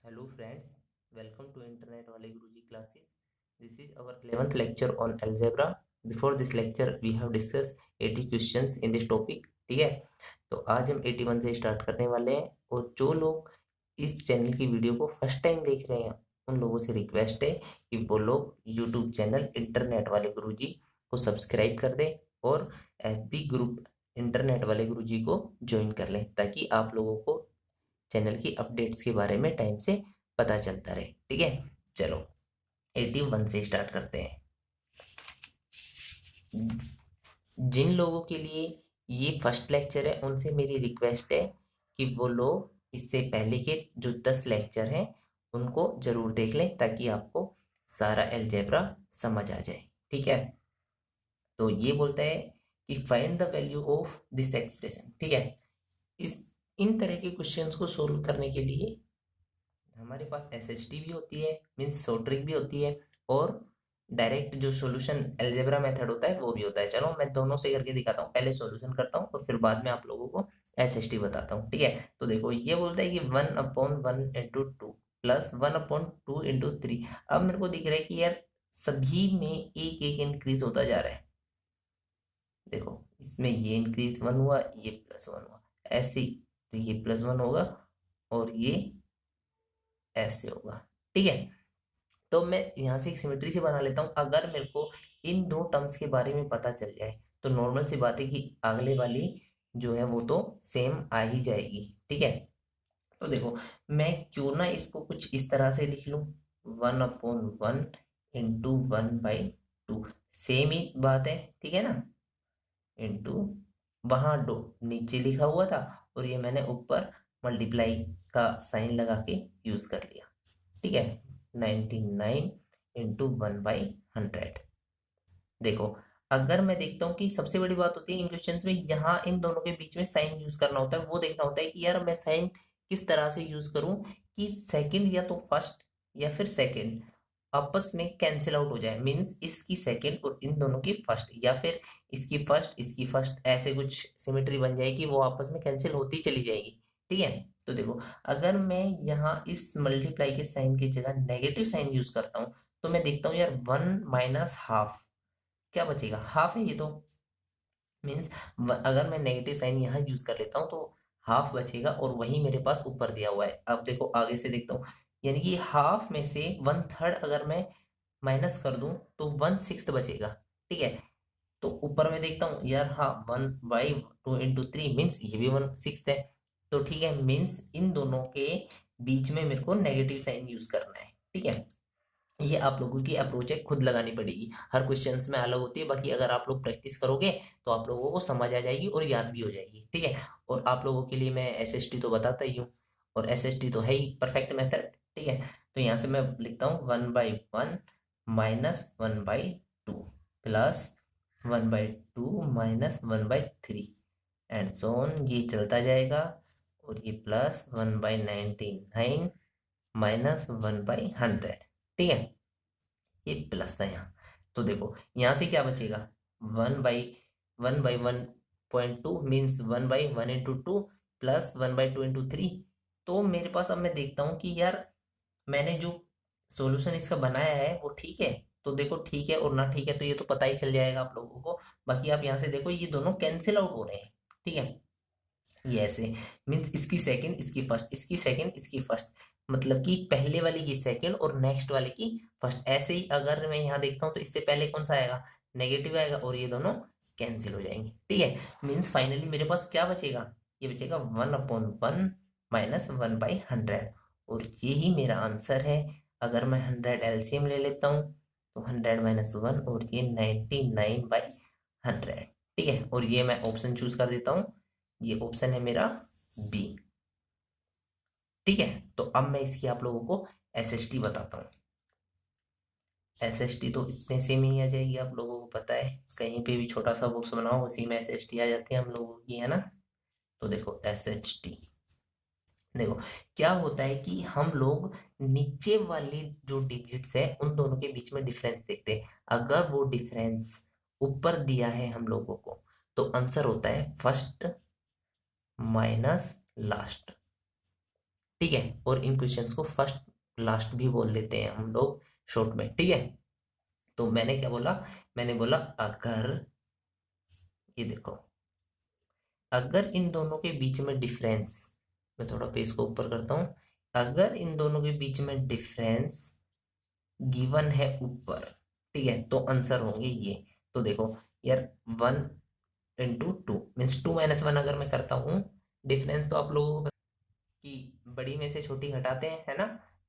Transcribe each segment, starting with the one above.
Hello friends, welcome to Internet Wale Guruji classes. This is our 11th lecture on algebra. Before this lecture, we have discussed 80 questions in this topic. ठीक है, तो आज हम 81 से start करने वाले हैं। और जो लोग इस चैनल की वीडियो को फर्स्ट टाइम देख रहे हैं, उन लोगों से रिक्वेस्ट है कि वो लोग यूट्यूब चैनल इंटरनेट वाले गुरुजी को सब्सक्राइब कर दें और FB ग्रुप इंटरनेट वाले गुरुजी को ज्वाइन कर लें, ताकि आप लोगों को चैनल की अपडेट्स के बारे में टाइम से पता चलता रहे। ठीक है, चलो 81 से स्टार्ट करते हैं। जिन लोगों के लिए ये फर्स्ट लेक्चर है, उनसे मेरी रिक्वेस्ट है कि वो लोग इससे पहले के जो 10 लेक्चर हैं उनको जरूर देख लें, ताकि आपको सारा अलजेब्रा समझ आ जाए। ठीक है, तो ये बोलता है कि find the value of this expression. ठीक है, इस इन तरह के क्वेश्चंस को सोल्व करने के लिए हमारे पास SHT भी होती है, मीन्स शॉर्ट ट्रिक भी होती है, और डायरेक्ट जो सॉल्यूशन अलजेब्रा मेथड होता है वो भी होता है। चलो मैं दोनों से करके दिखाता हूँ, पहले सॉल्यूशन करता हूँ और फिर बाद में आप लोगों को SHT बताता हूँ। ठीक है, तो देखो ये बोलता है कि 1/1 × 2 प्लस 1/2 × 3। अब मेरे को दिख रहा है कि यार सभी में एक एक इंक्रीज होता जा रहा है। देखो इसमें ये इंक्रीज 1 हुआ, ये +1 हुआ, ऐसे ही तो ये +1 होगा और ये ऐसे होगा। ठीक है, तो मैं यहाँ से एक सिमेट्री से बना लेता हूँ। अगर मेरे को इन दो टर्म्स के बारे में पता चल जाए तो नॉर्मल सी बात है कि अगले वाली जो है वो तो सेम आ ही जाएगी। ठीक है, तो देखो मैं क्यों ना इसको कुछ इस तरह से लिख लूँ, 1/1 × 1/2 सेम ही बात है। ठीक है ना, इंटू वहां डो नीचे लिखा हुआ था और ये मैंने ऊपर मल्टीप्लाई का साइन लगा के यूज कर लिया। ठीक है, 99 × 1/100। देखो अगर मैं देखता हूँ कि सबसे बड़ी बात होती है इन क्वेश्चंस में, यहाँ इन दोनों के बीच में साइन यूज करना होता है। वो देखना होता है कि यार मैं साइन किस तरह से यूज करूं कि सेकंड या तो फर्स्ट या फिर सेकंड आपस में कैंसिल आउट हो जाए। मींस इसकी सेकंड और इन दोनों की फर्स्ट, या फिर इसकी फर्स्ट, ऐसे कुछ सिमेट्री बन जाए कि वो आपस में कैंसिल होती चली जाएगी। ठीक है, तो देखो अगर मैं यहाँ इस मल्टीप्लाई के साइन की जगह नेगेटिव साइन यूज करता हूँ तो मैं देखता हूँ यार 1 - ½ क्या बचेगा, हाफ है ये तो। मीन्स अगर मैं नेगेटिव साइन यहाँ यूज कर लेता हूँ तो हाफ बचेगा, और वही मेरे पास ऊपर दिया हुआ है। अब देखो आगे से देखता हूँ, यानी कि हाफ में से 1/3 अगर मैं माइनस कर दूं तो 1/6 बचेगा। ठीक है, तो ऊपर में देखता हूँ यार, हाँ 1/2 × 3 मीन्स ये भी 1/6 है। तो ठीक है, मीन्स इन दोनों के बीच में मेरे को नेगेटिव साइन यूज करना है। ठीक है, ये आप लोगों की अप्रोच है, खुद लगानी पड़ेगी, हर क्वेश्चंस में अलग होती है। बाकी अगर आप लोग प्रैक्टिस करोगे तो आप लोगों को समझ आ जाएगी और याद भी हो जाएगी। ठीक है, और आप लोगों के लिए मैं SHT तो बताता ही हूँ, और SHT तो है ही परफेक्ट मेथड। ठीक है, तो यहाँ से मैं लिखता हूँ 1/1 - 1/2 प्लस 1/2 - 1/3 एंड सो ऑन, ये चलता जाएगा। और ये प्लस 1/99 -1/100। ठीक है, ये प्लस था यहाँ। तो देखो यहाँ से क्या बचेगा, 1/1 मीन्स 1/1 × 2 प्लस 1/2 × 3। तो मेरे पास अब मैं देखता हूँ कि यार मैंने जो सॉल्यूशन इसका बनाया है वो ठीक है। तो देखो ठीक है और ना ठीक है तो ये तो पता ही चल जाएगा आप लोगों को। बाकी आप यहाँ से देखो ये दोनों कैंसिल आउट हो रहे हैं। ठीक है, ये ऐसे मीन्स इसकी सेकंड इसकी फर्स्ट, इसकी सेकंड इसकी फर्स्ट, मतलब कि पहले वाले की सेकंड और नेक्स्ट वाले की फर्स्ट। ऐसे ही अगर मैं यहाँ देखता हूँ तो इससे पहले कौन सा आएगा, नेगेटिव आएगा, और ये दोनों कैंसिल हो जाएंगे। ठीक है, मीन्स फाइनली मेरे पास क्या बचेगा, ये बचेगा 1/1 - 1/100। और यही मेरा आंसर है। अगर मैं 100 LCM ले लेता हूँ तो 100 - 1 और ये 99/100। ठीक है, और ये मैं ऑप्शन चूज कर देता हूँ, ये ऑप्शन है मेरा बी। ठीक है, तो अब मैं इसकी आप लोगों को SHT बताता हूँ। SHT तो इतने से में ही आ जाएगी, आप लोगों को पता है, कहीं पे भी छोटा सा बॉक्स बनाओ उसी में SHT आ जाती है हम लोगों की, है ना। तो देखो SHT, देखो क्या होता है कि हम लोग नीचे वाली जो डिजिट्स है उन दोनों के बीच में डिफरेंस देखते हैं। अगर वो डिफरेंस ऊपर दिया है हम लोगों को तो आंसर होता है फर्स्ट माइनस लास्ट। ठीक है, और इन क्वेश्चंस को फर्स्ट लास्ट भी बोल देते हैं हम लोग शॉर्ट में, ठीक है। तो मैंने क्या बोला, मैंने बोला अगर, ये देखो, अगर इन दोनों के बीच में डिफरेंस, मैं थोड़ा पेज को ऊपर करता हूं, अगर इन दोनों के बीच में डिफरेंस गिवन है ऊपर, ठीक है, तो आंसर होंगे ये। तो देखो यार, 1 × 2 मीन्स 2 - 1 अगर मैं करता हूँ डिफरेंस, तो आप लोगों को कि बड़ी में से छोटी हटाते हैं, है ना।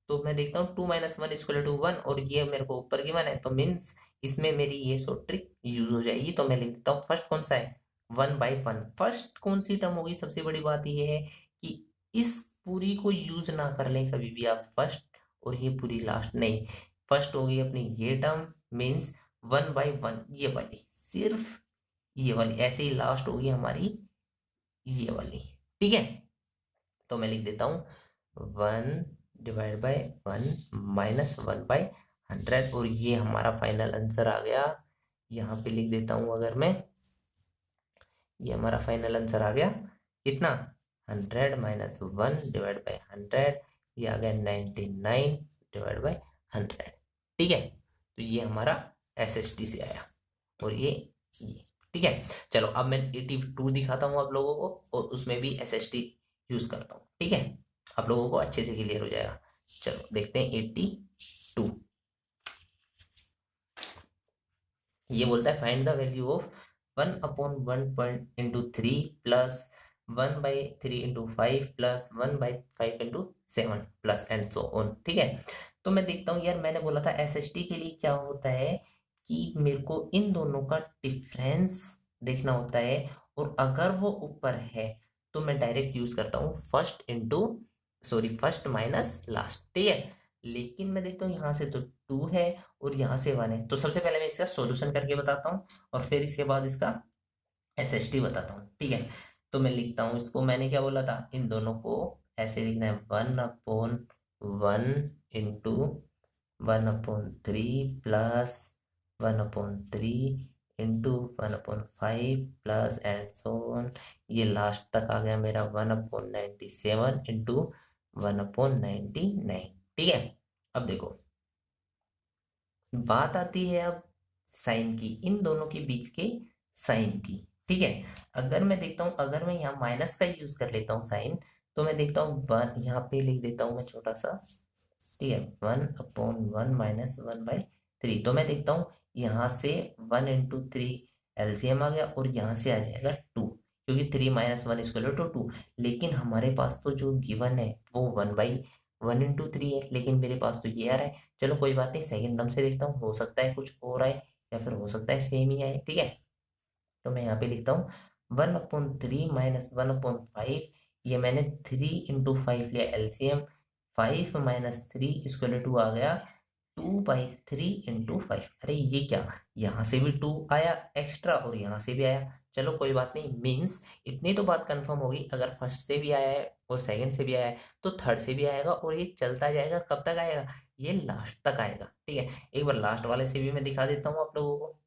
तो मैं देखता हूँ 2 - 1 = 1, और ये मेरे को ऊपर गिवन है, तो मीन्स इसमें मेरी ये शॉर्ट ट्रिक यूज हो जाएगी। तो मैं लिख देता हूँ फर्स्ट कौन सा है, 1/1। फर्स्ट कौन सी टर्म होगी, सबसे बड़ी बात ये है कि इस पूरी को यूज ना कर लें कभी भी आप फर्स्ट, और ये पूरी लास्ट नहीं। फर्स्ट होगी अपनी ये टर्म, मीन्स 1/1, ये वाली, सिर्फ ये वाली। ऐसे ही लास्ट होगी हमारी ये वाली, ठीक है। तो मैं लिख देता हूँ 1/1 -1/100, और ये हमारा फाइनल आंसर आ गया। यहाँ पे लिख देता हूँ अगर मैं, ये हमारा फाइनल आंसर आ गया कितना, 100 - 1 / 100, ये आ गया 99/100, ठीक है। तो ये हमारा SST से आया, और ये ठीक है। चलो अब मैं 82 दिखाता हूँ आप लोगों को, और उसमें भी SST यूज करता हूँ, ठीक है। आप लोगों को अच्छे से क्लियर हो जाएगा। चलो देखते हैं 82। ये बोलता है find the value of 1/1 plus 1/3 × 5 plus 1/5 × 7 plus and so on, ठीक है। तो मैं देखता हूँ यार, मैंने बोला था SST के लिए क्या होता है कि मेरे को इन दोनों का डिफरेंस देखना होता है, और अगर वो ऊपर है तो मैं डायरेक्ट यूज करता हूँ फर्स्ट माइनस लास्ट, ठीक है। लेकिन मैं देखता हूँ यहाँ से तो 2 है और यहाँ से 1 है, तो सबसे पहले मैं इसका सॉल्यूशन करके बताता हूँ, और फिर इसके बाद इसका SST बताता हूँ, ठीक है। तो मैं लिखता हूँ इसको, मैंने क्या बोला था, इन दोनों को ऐसे लिखना है, 1/1 × 1/3 plus 1/3 × 1/5 plus and so on. ये लास्ट तक आ गया मेरा 1/97 × 1/99, ठीक है। अब देखो, बात आती है अब साइन की, इन दोनों के बीच के साइन की, ठीक है। अगर मैं देखता हूं, अगर मैं यहाँ माइनस का यूज कर लेता हूँ साइन, तो मैं देखता हूँ 1, यहाँ पे लिख देता हूँ मैं छोटा सा, ठीक है, 1/1 -1/3। तो मैं देखता हूँ यहाँ से 1 × 3 LCM आ गया, और यहाँ से आ जाएगा 2, क्योंकि 3 - 1 = 2। लेकिन हमारे पास तो जो गिवन है वो 1/1 × 3 है, लेकिन मेरे पास तो ये आ रहा है। चलो कोई बात नहीं, सेकंड टर्म से देखता हूँ, हो सकता है कुछ और आए, या फिर हो सकता है सेम ही आए, ठीक है। तो मैं यहाँ पे लिखता हूँ 1/3 - 1/5, ये मैंने 3 × 5 लिया LCM, 5 - 3 = 2 आ गया 2/3 × 5। अरे ये क्या, यहाँ से भी 2 आया एक्स्ट्रा, और यहाँ से भी आया। चलो कोई बात नहीं, मीन्स इतनी तो बात कंफर्म होगी, अगर फर्स्ट से भी आया है और सेकंड से भी आया है, तो थर्ड से भी आएगा, और ये चलता जाएगा, कब तक आएगा, ये लास्ट तक आएगा, ठीक है। एक बार लास्ट वाले से भी मैं दिखा देता हूँ आप लोगों को।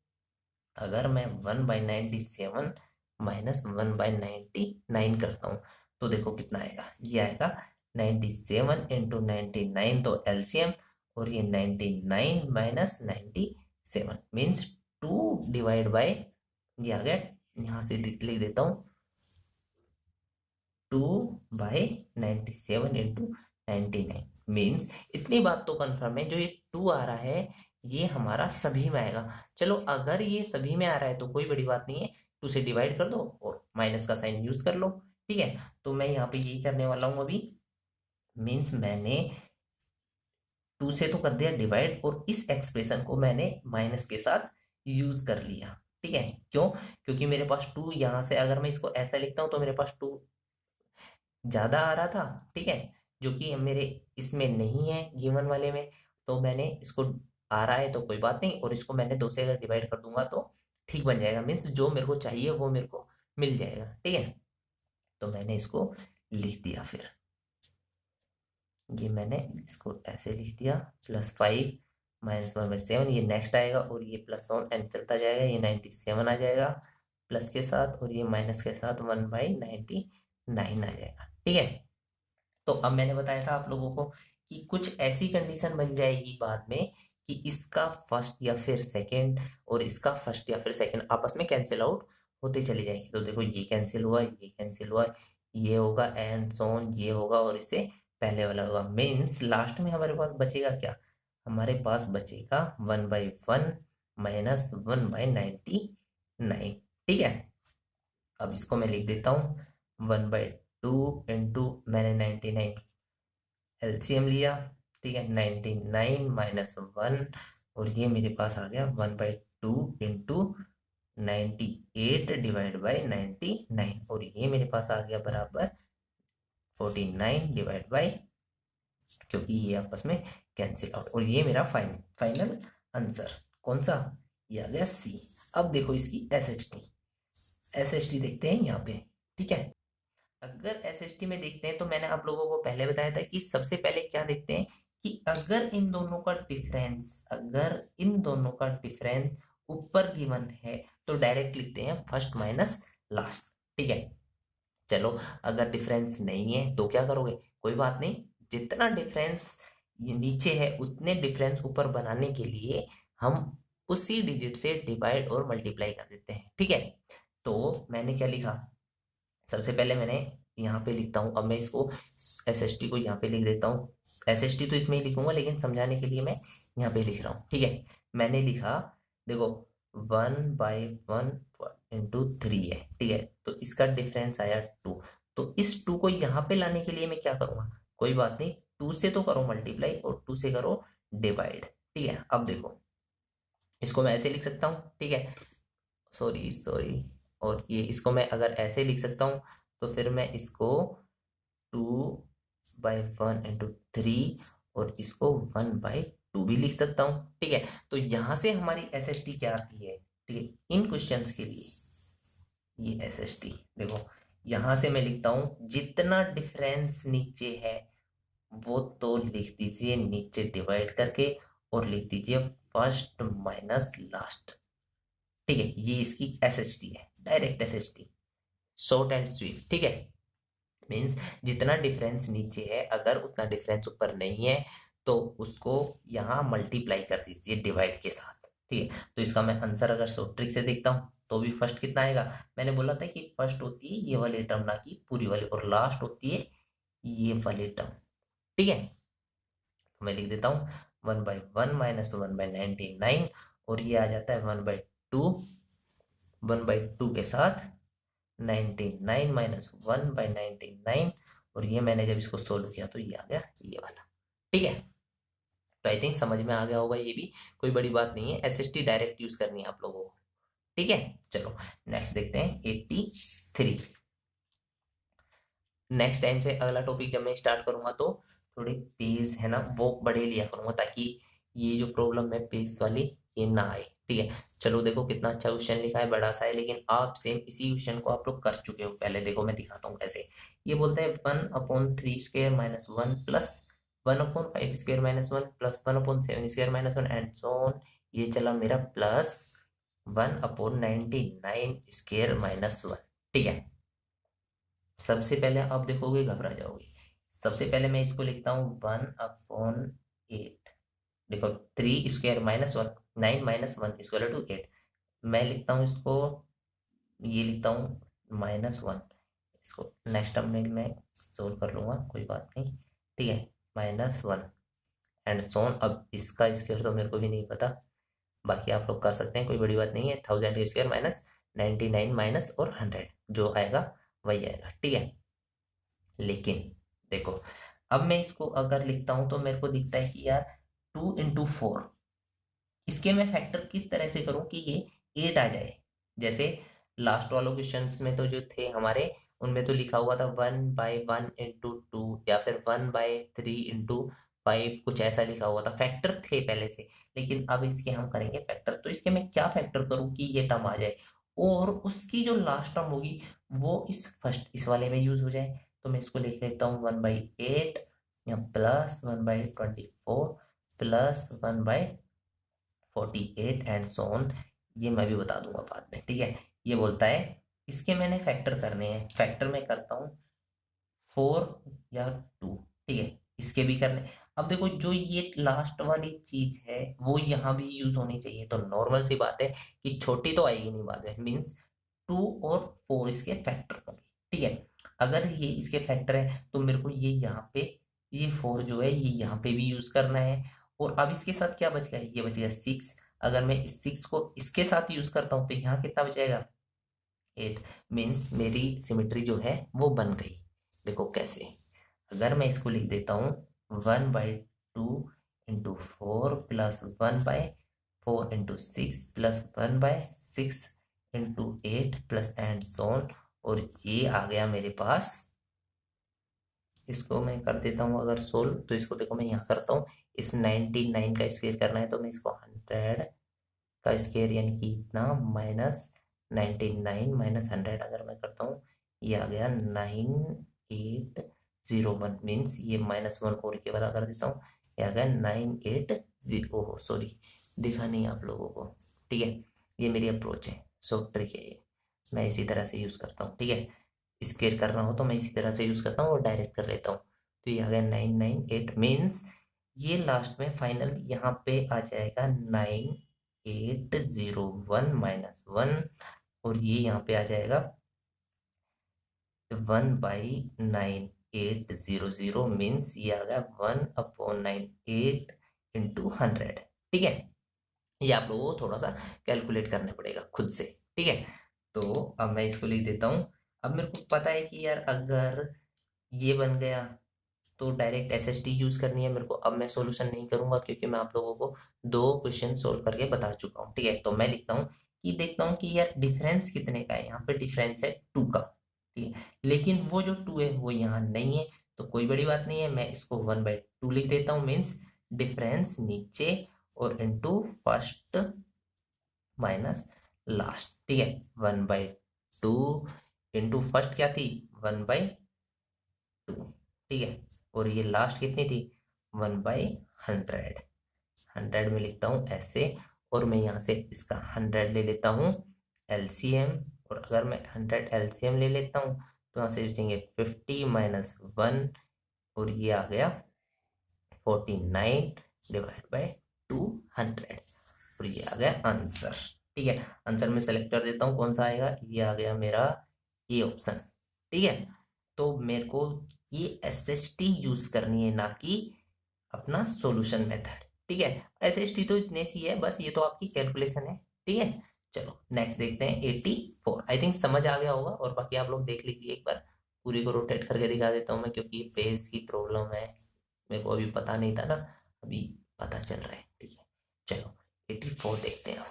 अगर मैं 1/97 -1/99 करता हूँ, तो देखो कितना आएगा, ये आएगा 97 × 99, तो LCM, और ये 99 - 97 मीन्स 2/, ये आ गया, यहाँ से लिख देता हूँ 2/97 × 99 मीन्स, इतनी बात तो कंफर्म है, जो ये 2 आ रहा है ये हमारा सभी में आएगा। चलो अगर ये सभी में आ रहा है तो कोई बड़ी बात नहीं है, 2 से डिवाइड कर दो और माइनस का साइन यूज कर लो, ठीक है। तो मैं यहाँ पे यही करने वाला हूँ अभी, मीन्स मैंने 2 से तो कर दिया डिवाइड, और इस एक्सप्रेशन को मैंने माइनस के साथ यूज कर लिया, ठीक है। क्यों, क्योंकि मेरे पास 2 यहाँ से, अगर मैं इसको ऐसा लिखता हूँ तो मेरे पास 2 ज्यादा आ रहा था, ठीक है, जो कि मेरे इसमें नहीं है गिवन वाले में। तो मैंने इसको, आ रहा है तो कोई बात नहीं, और इसको मैंने 2 से अगर डिवाइड कर दूंगा तो ठीक बन जाएगा, मीन्स जो मेरे को चाहिए वो मेरे को मिल जाएगा, ठीक है। तो मैंने इसको लिख दिया, फिर ये मैंने इसको ऐसे लिख दिया, +5 - 1/7, ये नेक्स्ट आएगा, और ये प्लस ऑन एंड चलता जाएगा, ये 97 आ जाएगा प्लस के साथ, और ये माइनस के साथ 1/99 आ जाएगा, ठीक है। तो अब मैंने बताया था आप लोगों को कि कुछ ऐसी कंडीशन बन जाएगी बाद में कि इसका फर्स्ट या फिर सेकंड और इसका फर्स्ट या फिर सेकंड आपस में कैंसिल आउट होते चले जाएंगे। तो देखो ये कैंसिल हुआ, ये कैंसिल हुआ, ये होगा एंड सो ऑन, ये होगा और इससे पहले वाला होगा। मीन्स लास्ट में हमारे पास बचेगा क्या? हमारे पास बचेगा 1/1 माइनस 1/99। ठीक है, अब इसको मैं लिख देता हूँ 1/2 इंटू, मैंने 99 एलसीएम लिया, ठीक है, 99 माइनस 1 और ये मेरे पास आ गया 1/2 इंटू 98 डिवाइड बाई 99 और ये मेरे पास आ गया बराबर 49 डिवाइड बाई, क्योंकि ये आपस में कैंसिल आउट। और ये मेरा फाइनल आंसर कौन सा? ये आ गया सी। अब देखो इसकी एस एच टी देखते हैं यहाँ पे। ठीक है, अगर एसएसटी में देखते हैं तो मैंने आप लोगों को पहले बताया था कि सबसे पहले क्या देखते हैं कि अगर इन दोनों का डिफरेंस ऊपर गिवन है तो डायरेक्ट लिखते हैं फर्स्ट माइनस लास्ट। ठीक है, चलो अगर डिफरेंस नहीं है तो क्या करोगे? कोई बात नहीं, जितना डिफरेंस ये नीचे है उतने डिफरेंस ऊपर बनाने के लिए हम उसी डिजिट से डिवाइड और मल्टीप्लाई कर देते हैं। ठीक है, तो मैंने क्या लिखा? सबसे पहले मैंने यहाँ पे लिखता हूँ, अब मैं इसको एसएसटी को यहाँ पे लिख देता हूँ। एसएसटी तो इसमें ही लिखूंगा लेकिन समझाने के लिए मैं यहाँ पे लिख रहा हूँ। ठीक है, मैंने लिखा, देखो 1/1 इंटू 3 है। ठीक है, तो इसका डिफरेंस आया 2। तो इस 2 को यहाँ पे लाने के लिए मैं क्या करूँगा? कोई बात नहीं, 2 से तो करो मल्टीप्लाई और 2 से करो डिवाइड। ठीक है, अब देखो इसको मैं ऐसे लिख सकता हूँ। ठीक है, सॉरी सॉरी, और ये इसको मैं अगर ऐसे लिख सकता हूँ तो फिर मैं इसको 2/1 इंटू 3 और इसको 1/2 भी लिख सकता हूँ। ठीक है, तो यहां से हमारी एसएसटी क्या आती है? ठीक है, इन क्वेश्चंस के लिए ये एसएसटी देखो, यहां से मैं लिखता हूं जितना डिफरेंस नीचे है वो तो लिख दीजिए नीचे डिवाइड करके और लिख दीजिए फर्स्ट माइनस लास्ट। ठीक है, ये इसकी एसएसटी है, direct SST, short and sweet. ठीक है, मीन्स जितना डिफरेंस नीचे है अगर उतना डिफरेंस ऊपर नहीं है तो उसको यहाँ मल्टीप्लाई कर दीजिए डिवाइड के साथ। ठीक है, तो इसका मैं आंसर अगर शॉर्ट ट्रिक से देखता हूँ तो भी फर्स्ट कितना आएगा? मैंने बोला था कि फर्स्ट होती है ये वाली टर्म, ना कि पूरी वाली, और लास्ट होती है ये वाली टर्म। ठीक है, तो मैं लिख देता हूँ 1/1 माइनस 1/99 और ये आ जाता है 1/2, 1/2 के साथ 99 माइनस 1/99 और ये मैंने जब इसको सोल्व किया तो ये आ गया ये वाला। ठीक है, तो आई थिंक समझ में आ गया होगा, ये भी कोई बड़ी बात नहीं है, एसएसटी डायरेक्ट यूज करनी है आप लोगों को। ठीक है, चलो नेक्स्ट देखते हैं 83। नेक्स्ट टाइम से अगला टॉपिक जब मैं स्टार्ट करूंगा तो थोड़े पेज है ना वो बड़े लिया करूंगा ताकि ये जो प्रॉब्लम है पेज वाली ये ना आए। ठीक है, चलो देखो कितना अच्छा क्वेश्चन लिखा है, बड़ा सा है, लेकिन आप सेम इसी क्वेश्चन को आप लोग कर चुके हो पहले। देखो मैं दिखाता हूँ कैसे। ये बोलते हैं 1/3² minus 1 plus 1/5² minus 1 plus 1/7² minus 1 and so on. ये चला मेरा प्लस 1/99² माइनस 1। ठीक है, सबसे पहले आप देखोगे घबरा जाओगे। सबसे पहले मैं इसको लिखता हूँ 1/8। देखो 3² माइनस 1, 9 माइनस 1 इक्वल टू 8। मैं लिखता हूँ इसको, ये लिखता हूँ -1। इसको नेक्स्ट टर्म में मैं सोल्व कर लूंगा, कोई बात नहीं। ठीक है, -1 एंड सोन। अब इसका स्क्वायर तो मेरे को भी नहीं पता, बाकी आप लोग कर सकते हैं, कोई बड़ी बात नहीं है। 1000² माइनस 99 माइनस और 100 जो आएगा वही आएगा। ठीक है, लेकिन देखो अब मैं इसको अगर लिखता हूं तो मेरे को दिखता है कि यार 2 इंटू 4, इसके मैं फैक्टर किस तरह से करूं कि ये 8 आ जाए। जैसे लास्ट वालों क्वेश्चंस में तो जो थे हमारे उनमें तो लिखा हुआ था 1/1 इंटू 2 या फिर 1/3 इंटू 5, कुछ ऐसा लिखा हुआ था, फैक्टर थे पहले से। लेकिन अब इसके हम करेंगे फैक्टर, तो इसके मैं क्या फैक्टर करूं कि ये टर्म आ जाए और उसकी जो लास्ट टर्म होगी वो इस वाले में यूज हो जाए। तो मैं इसको लिख लेता हूँ 1/8 या plus 1/24 plus 1/48 and so on. ये मैं भी बता दूंगा बाद में। ठीक है, ये बोलता है इसके मैंने फैक्टर करने हैं, फैक्टर में करता हूँ 4 या 2। ठीक है, इसके भी करने। अब देखो जो ये लास्ट वाली चीज है वो यहाँ भी यूज होनी चाहिए, तो नॉर्मल सी बात है कि छोटी तो आएगी नहीं बाद में, मीन्स 2 और 4 इसके फैक्टर होंगे। ठीक है, अगर ये इसके फैक्टर है तो मेरे को ये यहाँ पे, ये 4 जो है ये यहाँ पे भी यूज करना है। और अब इसके साथ क्या बच गया, ये बच गया 6। अगर मैं इस 6 को इसके साथ यूज करता हूँ तो यहाँ कितना बचेगा, 8। मीन्स मेरी सिमेट्री जो है वो बन गई। देखो कैसे, अगर मैं इसको लिख देता हूँ 1/2 × 4 प्लस 1/4 × 6 प्लस 1/6 × 8 प्लस एंड सोन, और ये आ गया मेरे पास। इसको मैं कर देता हूँ अगर सोल्व, तो इसको देखो मैं यहाँ करता हूँ, इस 99 का स्क्वायर करना है तो मैं इसको 100 का स्क्वायर यानी कि इतना माइनस 99 - 100 अगर मैं करता हूँ, ये आ गया 9801। मीन्स ये -1 और के बराबर कर देता हूँ, ये आ गया 980। सॉरी, दिखा नहीं आप लोगों को। ठीक है, ये मेरी अप्रोच है, सो ट्रिक है ये, मैं इसी तरह से यूज करता हूँ। ठीक है, स्क्वायर करना हो तो मैं इसी तरह से यूज करता हूँ और डायरेक्ट कर लेता हूँ। तो ये आ गया 998। मीन्स ये लास्ट में फाइनल यहाँ पे आ जाएगा 9801 -1, और ये यहाँ पे आ जाएगा 1/9800। मीन्स ये आ गया 1/98 × 100। ठीक है, ये आप लोगों को थोड़ा सा कैलकुलेट करना पड़ेगा खुद से। ठीक है, तो अब मैं इसको लिख देता हूँ। अब मेरे को पता है कि यार अगर ये बन गया तो डायरेक्ट एसएसटी यूज करनी है मेरे को। अब मैं सॉल्यूशन नहीं करूंगा क्योंकि मैं आप लोगों को 2 क्वेश्चन सोल्व करके बता चुका हूँ। ठीक है, तो मैं लिखता हूँ कि देखता हूँ कि यार डिफरेंस कितने का है। यहाँ पे डिफरेंस है 2 का। ठीक है, लेकिन वो जो 2 है वो यहाँ नहीं है, तो कोई बड़ी बात नहीं है, मैं इसको 1/2 लिख देता हूँ। मीन्स डिफरेंस नीचे और इनटू फर्स्ट माइनस लास्ट। ठीक है, 1/2 इंटू फर्स्ट क्या थी, 1/2। ठीक है, और ये लास्ट कितनी थी, 1/100। 100 में लिखता हूँ ऐसे, और मैं यहाँ से इसका 100 ले लेता हूँ एलसीएम। और अगर मैं 100 एलसीएम ले लेता हूँ तो यहाँ से बचेंगे 50 - 1, और ये आ गया 49/200, और ये आ गया आंसर। ठीक है, आंसर में सेलेक्ट कर देता हूँ कौन सा आएगा, ये आ गया मेरा ए ऑप्शन। ठीक है, तो मेरे को ये एसएसटी यूज करनी है, ना कि अपना सॉल्यूशन मेथड। ठीक है, एसएसटी तो इतने सी है बस, ये तो आपकी कैलकुलेशन है। ठीक है, चलो नेक्स्ट देखते हैं 84। आई थिंक समझ आ गया होगा, और बाकी आप लोग देख लीजिए एक बार। पूरी को रोटेट करके दिखा देता हूँ मैं, क्योंकि पेज की प्रॉब्लम है, मेरे को अभी पता नहीं था ना, अभी पता चल रहा है। ठीक है, चलो 84 देखते हैं।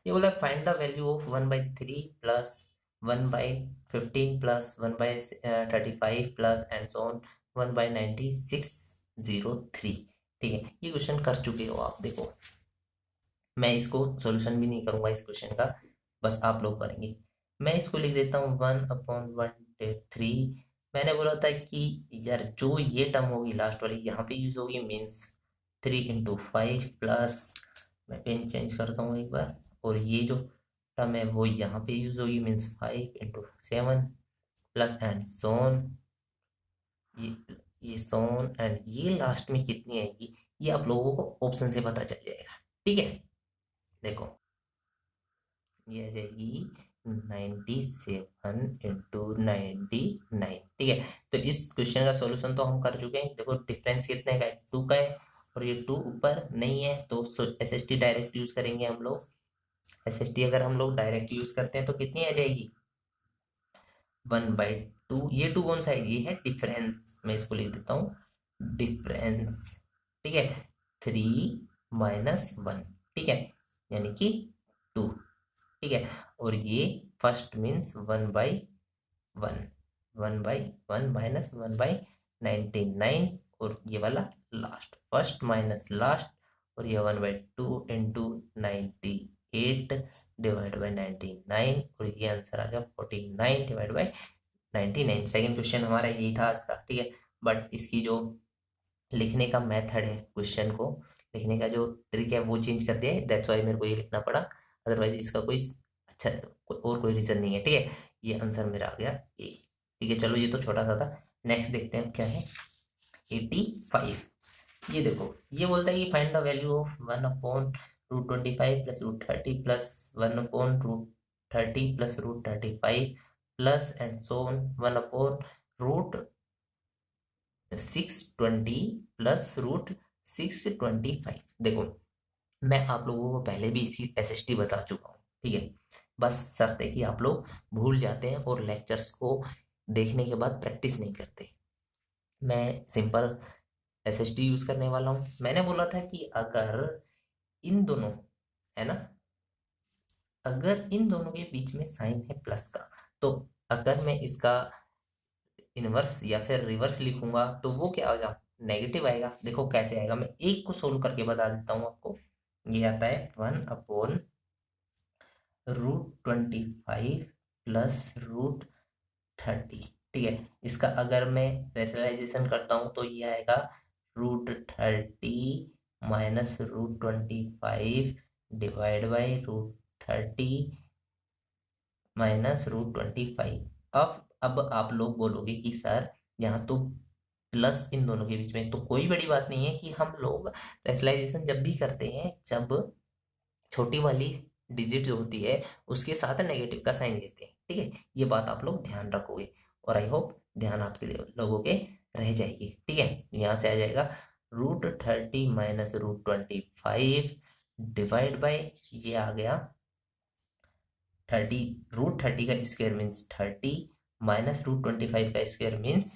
ये बोला find the value of 1/3 plus 1/15 plus 1/35 plus and so on 1/9603। ठीक है, ये क्वेश्चन कर चुके हो आप। देखो मैं इसको सॉल्यूशन भी नहीं करूंगा इस क्वेश्चन का, बस आप लोग करेंगे। मैं इसको लिख देता हूँ 1/1/3। मैंने बोला था कि यार जो ये टर्म होगी लास्ट वाली यहाँ पे यूज होगी, मीन्स 3 × 5 प्लस, मैं पेन चेंज करता हूँ एक बार, और ये जो टर्म है वो यहाँ पे यूज होगी, मीन्स 5 × 7 प्लस एंड सोन, ये ये सोन, एंड ये लास्ट में कितनी आएगी ये आप लोगों को ऑप्शन से पता चल जाएगा। ठीक है, देखो ये आ जाएगी 97 × 99। ठीक है, तो इस क्वेश्चन का सॉल्यूशन तो हम कर चुके हैं। देखो डिफरेंस कितने का है, 2 का है, और ये 2 ऊपर नहीं है, तो एसएसटी डायरेक्ट यूज करेंगे हम लोग। एसएसटी अगर हम लोग डायरेक्ट यूज करते हैं तो कितनी आ जाएगी, 1/2। ये 2 कौन सा है, ये है डिफरेंस, मैं इसको लिख देता हूँ डिफरेंस। ठीक है, 3 - 1। ठीक है, यानी कि 2। ठीक है, और ये फर्स्ट मीन्स 1/1, 1/1 माइनस 1/99, और ये वाला लास्ट, फर्स्ट माइनस लास्ट, और ये 1/2 इंटू 98 डिवाइड बाई 99, और ये आंसर आ गया 49 डिवाइड बाई 99। सेकेंड क्वेश्चन हमारा यही था आज का। ठीक है, बट इसकी जो लिखने का मेथड है, क्वेश्चन को लिखने का जो ट्रिक है वो चेंज कर दिया है, दैट्स वाई मेरे को ये लिखना पड़ा। अदरवाइज इसका कोई अच्छा और कोई रीजन नहीं है। ठीक है, ये आंसर मेरा आ गया ए। ठीक है, चलो ये तो छोटा सा था, नेक्स्ट देखते हैं क्या है 85। ये देखो ये बोलता है कि find the value of 1/√25 plus √30 plus 1/√30 plus √35 plus and so on 1/√620 plus √625। देखो मैं आप लोगों को पहले भी इसी एसएसटी बता चुका हूँ, ठीक है। बस शर्त है कि आप लोग भूल जाते हैं और लेक्चर्स को देखने के बाद प्रैक्टिस नहीं करते। मैं सिंपल एसएसटी यूज करने वाला हूँ। मैंने बोला था कि अगर इन दोनों, है ना, अगर इन दोनों के बीच में साइन है प्लस का, तो अगर मैं इसका इनवर्स या फिर रिवर्स लिखूंगा तो वो क्या आएगा, नेगेटिव आएगा। देखो कैसे आएगा, मैं एक को सोल्व करके बता देता हूँ आपको। ये आता है 1/√25 प्लस √30, ठीक है। इसका अगर मैं रेशनलाइजेशन करता हूँ तो ये आएगा √30 माइनस √25 डिवाइड बाई √30 माइनस √25। अब आप लोग बोलोगे कि सर यहाँ तो प्लस इन दोनों के बीच में, तो कोई बड़ी बात नहीं है कि हम लोग रेशनलाइजेशन जब भी करते हैं, जब छोटी वाली डिजिट जो होती है उसके साथ नेगेटिव का साइन लेते हैं, ठीक है। ये बात आप लोग ध्यान रखोगे और आई होप ध्यान आपके लोगों के रह जाएगी, ठीक है। यहाँ से आ जाएगा √30 माइनस √25 डिवाइड बाई, ये आ गया 30, √30 का स्क्वायर मीन्स 30 माइनस √25 का स्क्वायर मीन्स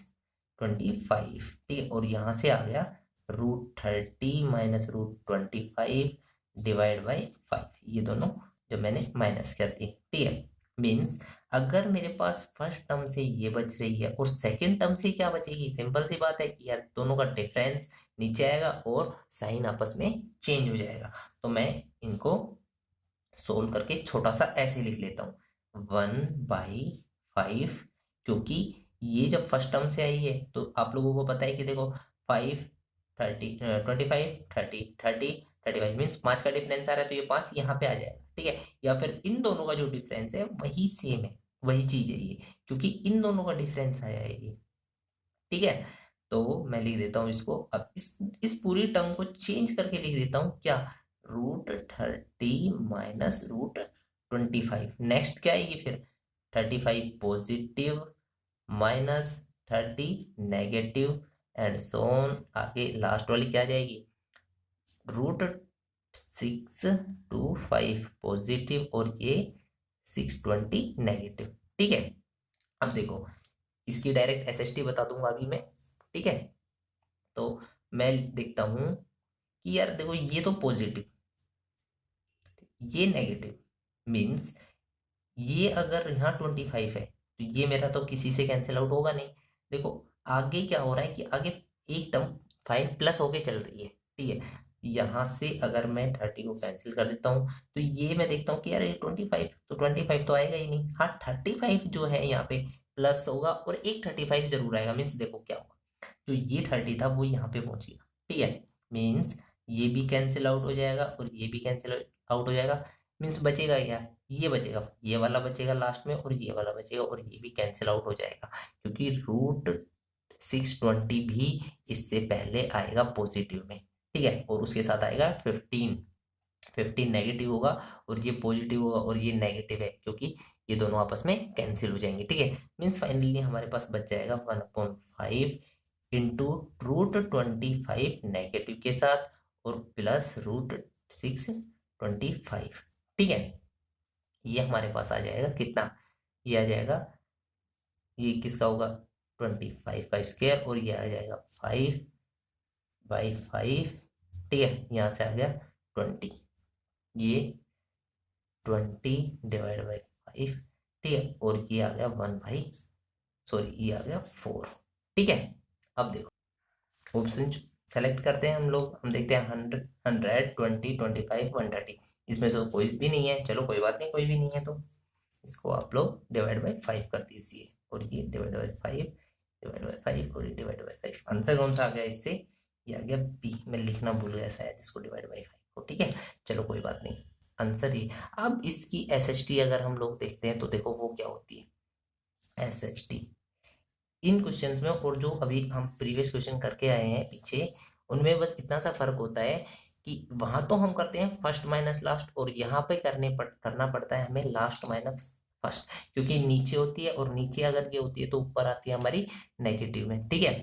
25, ठीक है। और यहाँ से आ गया √30 माइनस √25 डिवाइड बाई 5, ये दोनों जो मैंने माइनस कर दी, ठीक है। मीन्स अगर मेरे पास फर्स्ट टर्म से ये बच रही है और सेकंड टर्म से क्या बचेगी, सिंपल सी बात है कि यार दोनों का डिफरेंस नीचे आएगा और साइन आपस में चेंज हो जाएगा। तो मैं इनको सोल्व करके छोटा सा ऐसे लिख लेता हूँ 1/5, क्योंकि ये जब फर्स्ट टर्म से आई है तो आप लोगों को पता है कि देखो 5 30 25 30 30 35 मीन्स 5 का डिफरेंस आ रहा है, तो ये 5 यहाँ पे आ जाएगा, ठीक है। या फिर इन दोनों का जो डिफरेंस है वही सेम है, वही चीज है ये, क्योंकि इन दोनों का डिफरेंस आया है ये, ठीक है। तो मैं लिख देता हूँ इसको, अब इस पूरी टर्म को चेंज करके लिख देता हूँ क्या, √30 माइनस √25। नेक्स्ट क्या आएगी फिर 35 पॉजिटिव माइनस 30 नेगेटिव एंड सोन, आगे लास्ट वाली क्या जाएगी, √625 पॉजिटिव और ये 620 नेगेटिव, ठीक है। अब देखो इसकी डायरेक्ट एसएसटी बता दूंगा अभी मैं, ठीक है। तो मैं देखता हूं कि यार देखो ये तो पॉजिटिव, ये नेगेटिव, मीन्स ये अगर यहाँ 25 है तो ये मेरा तो किसी से कैंसिल आउट होगा नहीं। देखो आगे क्या हो रहा है कि आगे एक टर्म 5 प्लस होके चल रही है, ठीक है। यहाँ से अगर मैं 30 को कैंसिल कर देता हूँ तो ये मैं देखता हूँ कि यार ये 25, तो 25 तो आएगा ही नहीं। हाँ 35 जो है यहाँ पे प्लस होगा और एक 35 जरूर आएगा, मीन्स देखो क्या होगा, जो ये 30 था वो यहाँ पे पहुंचेगा, ठीक है। मीन्स ये भी कैंसिल आउट हो जाएगा और ये भी कैंसिल आउट हो जाएगा। मीन्स बचेगा क्या, ये बचेगा, ये वाला बचेगा लास्ट में और ये वाला बचेगा और ये भी कैंसिल आउट हो जाएगा, क्योंकि √620 भी इससे पहले आएगा पॉजिटिव में, ठीक है। और उसके साथ आएगा 15 नेगेटिव होगा और ये पॉजिटिव होगा और ये नेगेटिव है, क्योंकि ये दोनों आपस में कैंसिल हो जाएंगे, ठीक है। मीन्स फाइनली हमारे पास बच जाएगा 1/5 इंटू √25 नेगेटिव के साथ और प्लस √625, ठीक है। ये हमारे पास आ जाएगा कितना, ये आ जाएगा, ये किसका होगा 25 का स्क्वायर और ये आ जाएगा 5/5, ठीक है। यहाँ से आ गया 20, ये 20 डिवाइड बाई 5, ठीक है। और ये आ गया 1/, ये आ गया 4, ठीक है। अब देखो ऑप्शन सेलेक्ट करते हैं हम लोग, हम देखते हैं 100 20 25 130, इसमें से तो कोई भी नहीं है, चलो कोई बात नहीं, कोई भी नहीं है तो इसको आप लोग डिवाइड बाई 5 कर दीजिए और ये डिवाइड बाई 5 डिवाइड बाई 5 और ये डिवाइड बाई 5। आंसर कौन सा आ गया इससे, ये आ गया बी, मैं लिखना भूल गया शायद इसको डिवाइड बाई 5 को, ठीक है। चलो कोई बात नहीं, आंसर ही। अब इसकी एसएचटी अगर हम लोग देखते हैं तो देखो वो क्या होती है, एसएचटी इन क्वेश्चंस में और जो अभी हम प्रीवियस क्वेश्चन करके आए हैं पीछे, उनमें बस इतना सा फर्क होता है कि वहां तो हम करते हैं फर्स्ट माइनस लास्ट, और यहाँ पे करना पड़ता है हमें लास्ट माइनस फर्स्ट, क्योंकि नीचे होती है और नीचे अगर ये होती है तो ऊपर आती है हमारी नेगेटिव में। ठीक है,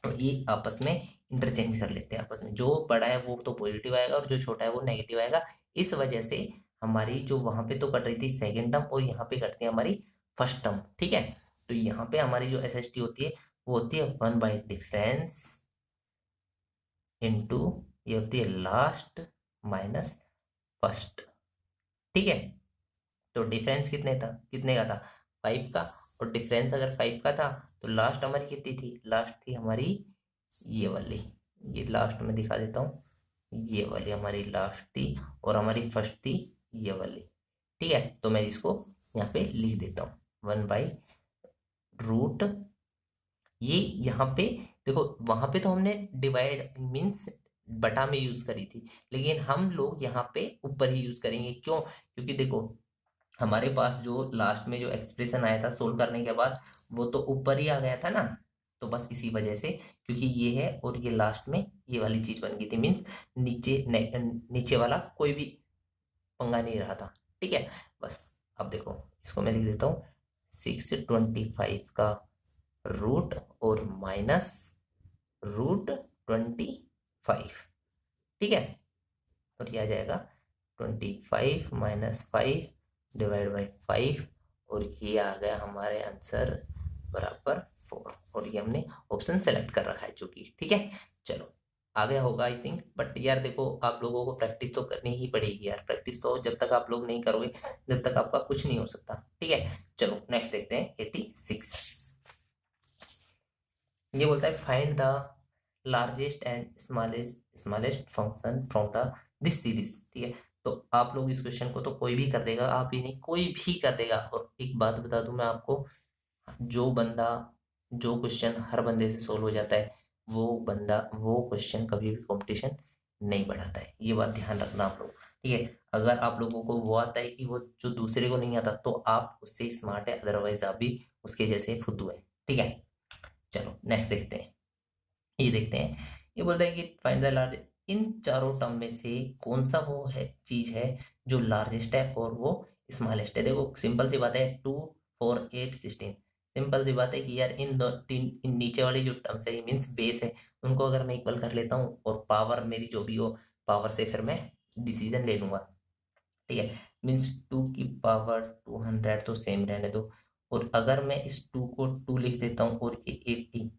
तो ये आपस में इंटरचेंज कर लेते हैं, आपस में जो बड़ा है वो तो पॉजिटिव आएगा और जो छोटा है वो नेगेटिव आएगा। इस वजह से हमारी जो वहां पे तो कट रही थी सेकेंड टर्म और यहाँ पे कटती है हमारी फर्स्ट टर्म। ठीक है, तो यहाँ पे हमारी जो एसएसटी होती है वो होती है 1 डिफरेंस इनटू, ये होती है लास्ट माइनस फर्स्ट। ठीक है, तो डिफरेंस कितने का था 5 का, और डिफरेंस अगर 5 का था तो लास्ट हमारी कितनी थी, लास्ट थी हमारी ये वाली, ये लास्ट में दिखा देता हूँ, ये वाली हमारी लास्ट थी और हमारी फर्स्ट थी ये वाली। ठीक है, तो मैं इसको यहाँ पे लिख देता हूँ 1/रूट, ये यहाँ पे देखो, वहां पे तो हमने डिवाइड मीन्स बटा में यूज करी थी, लेकिन हम लोग यहाँ पे ऊपर ही यूज करेंगे। क्यों? क्योंकि देखो हमारे पास जो लास्ट में जो एक्सप्रेशन आया था सोल्व करने के बाद, वो तो ऊपर ही आ गया था ना, तो बस इसी वजह से, क्योंकि ये है और ये लास्ट में ये वाली चीज बन गई थी, मीन्स नीचे वाला कोई भी पंगा नहीं रहा था। ठीक है, बस अब देखो इसको मैं लिख देता हूँ 625 का रूट और माइनस √25। ठीक है, और ये आ जाएगा 25 माइनस 5 डिवाइड बाई 5, और ये आ गया हमारे आंसर बराबर 4, और ये हमने ऑप्शन सेलेक्ट कर रखा है चूंकि। ठीक है, चलो आ गया होगा आई थिंक, बट यार देखो आप लोगों को प्रैक्टिस तो करनी ही पड़ेगी यार, प्रैक्टिस तो जब तक आप लोग नहीं करोगे जब तक आपका कुछ नहीं हो सकता। ठीक है, चलो नेक्स्ट देखते हैं 86। ये बोलता है find the largest and smallest function from the this series. ठीक है, तो आप लोग इस क्वेश्चन को तो कोई भी कर देगा, आप ही नहीं कोई भी कर देगा। और एक बात बता दूं मैं आपको, जो क्वेश्चन हर बंदे से सोल्व हो जाता है, वो क्वेश्चन कभी भी कंपटीशन नहीं बढ़ाता है, ये बात ध्यान रखना आप लोग। ठीक है, अगर आप लोगों को वो आता है कि वो जो दूसरे को नहीं आता, तो आप उससे स्मार्ट है, अदरवाइज आप भी उसके जैसे फुद्दू है। ठीक है, चलो नेक्स्ट देखते हैं। ये देखते हैं, ये बोलता है कि फाइंड द लार्ज, इन चारों टर्म में से कौन सा वो है चीज है जो लार्जेस्ट है और वो स्मॉलेस्ट है। देखो सिंपल सी बात है, 2 4 8 16, सिंपल सी बात है कि यार इन नीचे वाली जो टर्म्स है मीन्स बेस है, उनको अगर मैं इक्वल कर लेता हूँ और पावर मेरी जो भी हो, पावर से फिर मैं डिसीजन ले लूंगा। ठीक है, मीन्स 2 की पावर 200 तो सेम रहने दो, और अगर मैं इस 2 को 2 लिख देता हूँ और ये 80,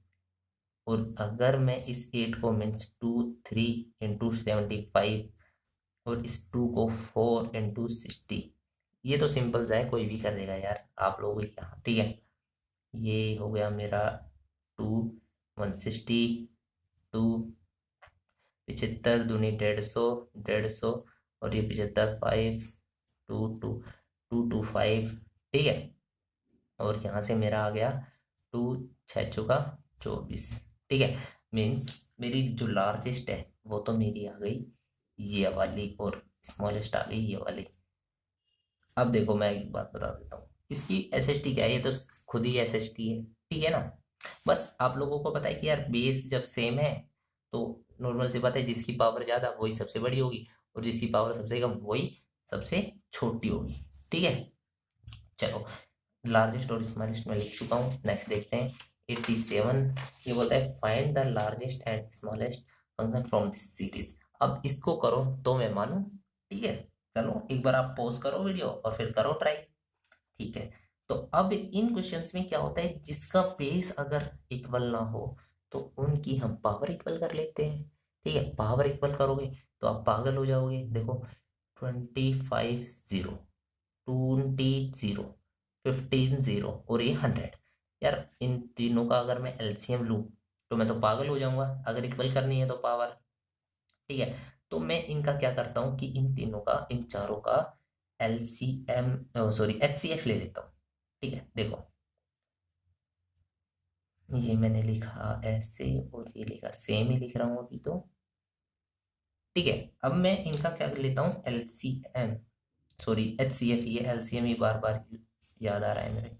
और अगर मैं इस 8 को मीन्स 2 3 × 75 और इस 2 को 4 × 60, ये तो सिंपल सा है, कोई भी कर देगा यार आप लोग यहाँ। ठीक है, ये हो गया मेरा 2 160, 2 75 दूनी 150, और ये 75 5 2 2 225। ठीक है, और यहाँ से मेरा आ गया 2 6 चुका 24। ठीक है, मीन्स मेरी जो लार्जेस्ट है वो तो मेरी आ गई ये वाली, और स्मॉलेस्ट आ गई ये वाली। अब देखो मैं एक बात बता देता हूँ, इसकी एसएसटी क्या है, ये तो खुद ही एसएसटी है। ठीक है ना, बस आप लोगों को पता है कि यार बेस जब सेम है तो नॉर्मल सी बात है, जिसकी पावर ज्यादा वही सबसे बड़ी होगी और जिसकी पावर सबसे कम वही सबसे छोटी होगी। ठीक है, चलो लार्जेस्ट और स्मॉलेस्ट में लिख चुका हूँ, नेक्स्ट देखते हैं 87। ये बोलता है find the largest and smallest function from this series. अब इसको करो तो मैं मानूं। ठीक है, चलो एक बार आप पॉज करो वीडियो और फिर करो ट्राई। ठीक है, तो अब इन क्वेश्चंस में क्या होता है, जिसका बेस अगर इक्वल ना हो तो उनकी हम पावर इक्वल कर लेते हैं। ठीक है, पावर इक्वल करोगे तो आप पागल हो जाओगे। देखो 25 0, 20 0, 15 0 और ये 100, यार इन तीनों का अगर मैं एलसीएम लूं तो मैं तो पागल हो जाऊंगा अगर इक्वल करनी है तो पावर। ठीक है, तो मैं इनका क्या करता हूँ कि इन तीनों का, इन चारों का एलसीएम सॉरी एचसीएफ ले लेता हूँ। ठीक है, देखो ये मैंने लिखा ऐसे और ये लिखा सेम ही लिख रहा हूँ अभी तो। ठीक है, अब मैं इनका क्या कर लेता हूँ एलसीएम, सॉरी एचसीएफ, ये एलसीएम ही बार बार याद आ रहा है मेरे।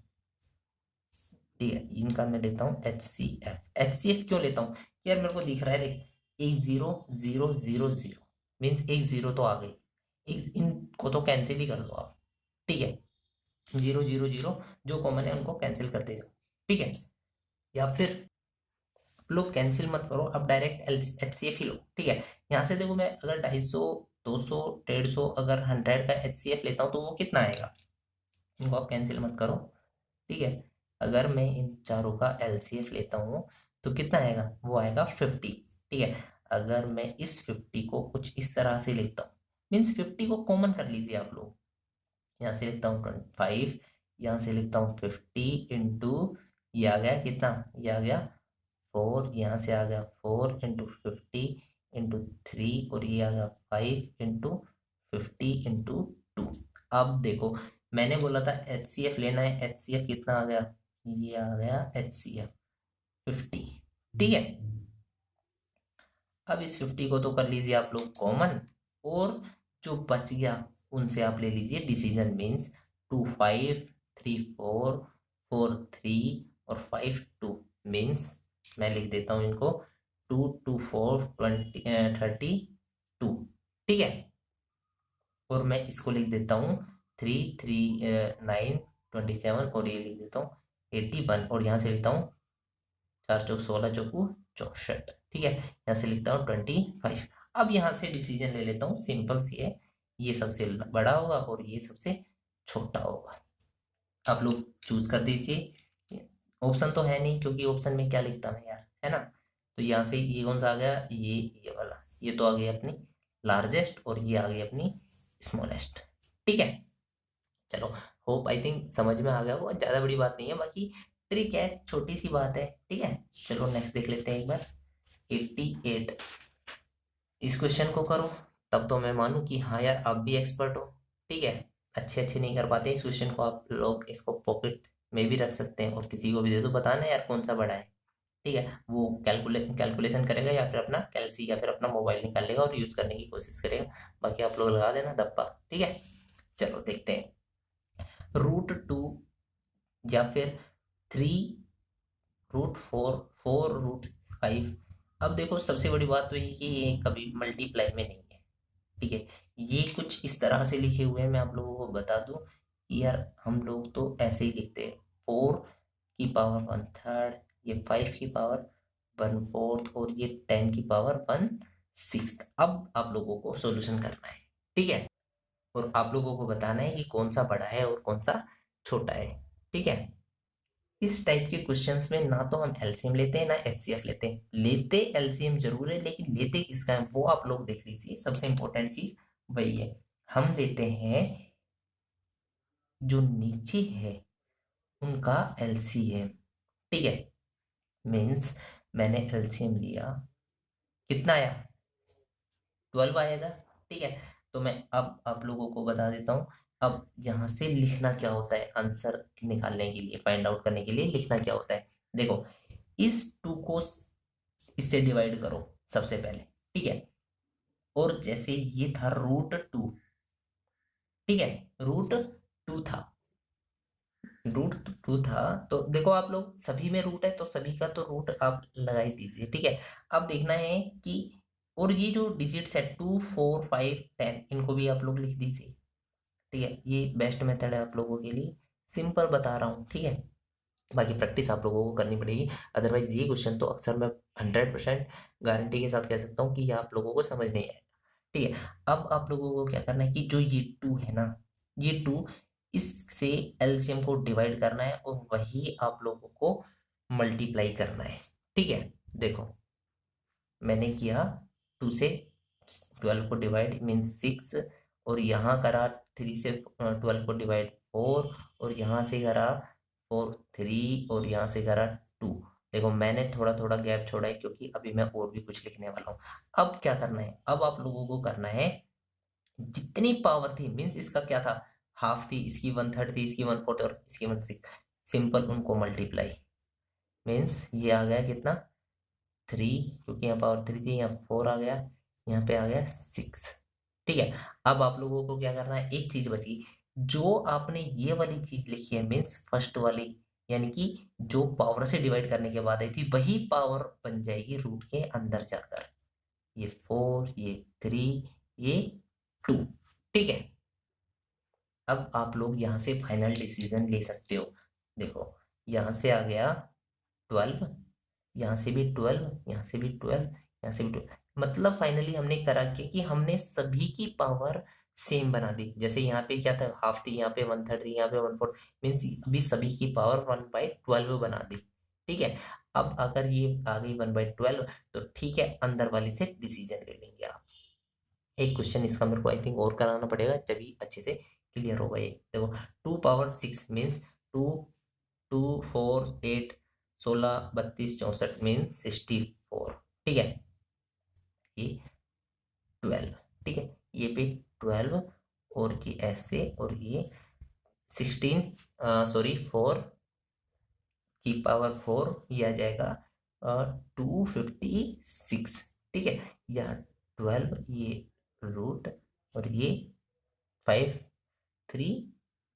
ठीक है, इनका मैं लेता हूँ HCF। HCF क्यों लेता हूँ? यार मेरे को दिख रहा है, देख, एक 0 0 0 0 मीन्स एक 0 तो आ गई, एक इनको तो कैंसिल ही कर दो आप। ठीक है, 0 0 0 जो कॉमन है उनको कैंसिल करते जाओ। ठीक है, या फिर लोग कैंसिल मत करो, अब डायरेक्ट HCF ही लो। ठीक है, यहाँ से देखो, मैं अगर 250, 200, 150, अगर 100 का HCF लेता हूँ तो वो कितना आएगा, इनको आप कैंसिल मत करो। ठीक है, अगर मैं इन चारों का LCF लेता हूँ तो कितना आएगा, वो आएगा 50। ठीक है, अगर मैं इस 50 को कुछ इस तरह से लेता हूँ, मीन्स 50 को कॉमन कर लीजिए आप लोग। यहाँ से लिखता हूँ 25, यहाँ से लिखता हूँ 50 इंटू, ये आ गया कितना, ये आ गया 4, यहाँ से आ गया 4 इंटू 50 इंटू 3, और ये आ गया 5 इंटू 50 इंटू 2। अब देखो, मैंने बोला था HCF लेना है, HCF कितना आ गया, ये आ गया HCF 50। ठीक है, अब इस 50 को तो कर लीजिए आप लोग कॉमन, और जो बच गया उनसे आप ले लीजिए डिसीजन। मीन्स 2 5 3 4 4 3 और 5 2, मीन्स मैं लिख देता हूँ इनको 2 2 4 20 32। ठीक है, और मैं इसको लिख देता हूँ 3 3 9 27, और ये लिख देता हूँ 81, और यहाँ से लिखता हूँ 4 चौक 16 चौकू 64। ठीक है, यहाँ से लिखता हूँ 25। अब यहाँ से डिसीजन ले लेता हूँ, सिंपल सी है, ये सबसे बड़ा होगा और ये सबसे छोटा होगा। आप लोग चूज कर दीजिए, ऑप्शन तो है नहीं, क्योंकि ऑप्शन में क्या लिखता मैं यार, है ना। तो यहाँ से ये कौन सा आ गया, ये वाला, ये तो आ गई अपनी लार्जेस्ट, और ये आ गई अपनी स्मॉलेस्ट। ठीक है, चलो, होप आई थिंक समझ में आ गया होगा, ज्यादा बड़ी बात नहीं है, बाकी ट्रिक है, छोटी सी बात है। ठीक है, चलो नेक्स्ट देख लेते हैं एक बार। 88, इस क्वेश्चन को करो तब तो मैं मानूं कि हाँ यार आप भी एक्सपर्ट हो। ठीक है, अच्छे अच्छे नहीं कर पाते इस क्वेश्चन को, आप लोग इसको पॉकेट में भी रख सकते हैं और किसी को भी दे दो, बताना यार कौन सा बड़ा है। ठीक है, वो कैलकुलेशन करेगा, या फिर अपना कैलसी, या फिर अपना मोबाइल निकाल लेगा और यूज करने की कोशिश करेगा। बाकी आप लोग लगा देना दब्बा। ठीक है, चलो देखते हैं। √2 या फिर 3 √4 4 √5। अब देखो, सबसे बड़ी बात तो ये कि ये कभी मल्टीप्लाई में नहीं है। ठीक है, ये कुछ इस तरह से लिखे हुए हैं, मैं आप लोगों को बता दूं कि यार हम लोग तो ऐसे ही लिखते हैं, 4 की पावर 1/3, ये 5 की पावर 1/4, और ये 10 की पावर 1/6। अब आप लोगों को सॉल्यूशन करना है। ठीक है, और आप लोगों को बताना है कि कौन सा बड़ा है और कौन सा छोटा है। ठीक है, इस टाइप के क्वेश्चंस में ना तो हम एलसीएम लेते हैं ना HCF लेते हैं। लेते एलसीएम जरूर है, लेकिन लेते किसका है वो आप लोग देख लीजिए, सबसे इंपॉर्टेंट चीज वही है। हम लेते हैं जो नीचे है उनका LCM। ठीक है, मीन्स मैंने LCM लिया, कितना आया, 12 आएगा। ठीक है, तो मैं अब आप लोगों को बता देता हूँ, अब यहाँ से लिखना क्या होता है, आंसर निकालने के लिए, फाइंड आउट करने के लिए लिखना क्या होता है। देखो, इस 2 को इससे डिवाइड करो सबसे पहले। ठीक है, और जैसे ये था √2, ठीक है, √2 था, √2 था, तो देखो आप लोग सभी में रूट है तो सभी का तो रूट आप लगा ही दीजिए। ठीक है, अब देखना है कि, और ये जो डिजिट्स है 2 4 5 10, इनको भी आप लोग लिख दीजिए। ठीक है, ये बेस्ट मेथड है आप लोगों के लिए, सिंपल बता रहा हूँ। ठीक है, बाकी प्रैक्टिस आप लोगों को करनी पड़ेगी, अदरवाइज ये क्वेश्चन तो अक्सर मैं 100% गारंटी के साथ कह सकता हूँ कि ये आप लोगों को समझ नहीं आएगा। ठीक है, अब आप लोगों को क्या करना है कि जो ये 2 है ना, ये 2, इससे LCM को डिवाइड करना है और वही आप लोगों को मल्टीप्लाई करना है। ठीक है, देखो मैंने किया 2 से 12 को डिवाइड मीन्स 6, और यहाँ करा 3 से 12 को डिवाइड 4, और यहाँ से करा 4 3, और यहाँ से करा 2। देखो मैंने थोड़ा थोड़ा गैप छोड़ा है क्योंकि अभी मैं और भी कुछ लिखने वाला हूँ। अब क्या करना है, अब आप लोगों को करना है, जितनी पावर थी, मीन्स इसका क्या था, हाफ थी, इसकी 1/3 थी, इसकी 1/4 और इसकी 1/6, सिंपल उनको मल्टीप्लाई। मीन्स ये आ गया कितना, 3, क्योंकि यहाँ पावर 3 थी, यहाँ 4 आ गया, यहाँ पे आ गया 6। ठीक है, अब आप लोगों को क्या करना है, एक चीज बची, जो आपने ये वाली चीज लिखी है मीन्स फर्स्ट वाली, यानी कि जो पावर से डिवाइड करने के बाद आई थी वही पावर बन जाएगी रूट के अंदर जाकर। ये 4, ये 3, ये 2। ठीक है, अब आप लोग यहाँ से फाइनल डिसीजन ले सकते हो। देखो यहाँ से आ गया 12, यहाँ से भी 12, यहाँ से भी 12, यहाँ से भी 12। मतलब फाइनली हमने करा कि हमने सभी की पावर सेम बना दी। जैसे यहाँ पे क्या था, हाफ थी, यहाँ पे 1/3 थी, यहाँ पे 1/4, मीन्स अभी सभी की पावर 1/12 बना दी। ठीक है, अब अगर ये आ गई 1/12 तो ठीक है, अंदर वाली से डिसीजन ले लेंगे आप। एक क्वेश्चन इसका मेरे को आई थिंक और कराना पड़ेगा, तभी अच्छे से क्लियर होगा ये। देखो 2 पावर 6 मीन्स 2, 2, 4, 8, 16, 32, 64 मीन्स 64। ठीक है, ये 12। ठीक है, ये भी 12 और ये ऐसे, और ये 16, सॉरी 4 की पावर 4, ये आ जाएगा 256। ठीक है, यहाँ 12, ये रूट, और ये 5, 3,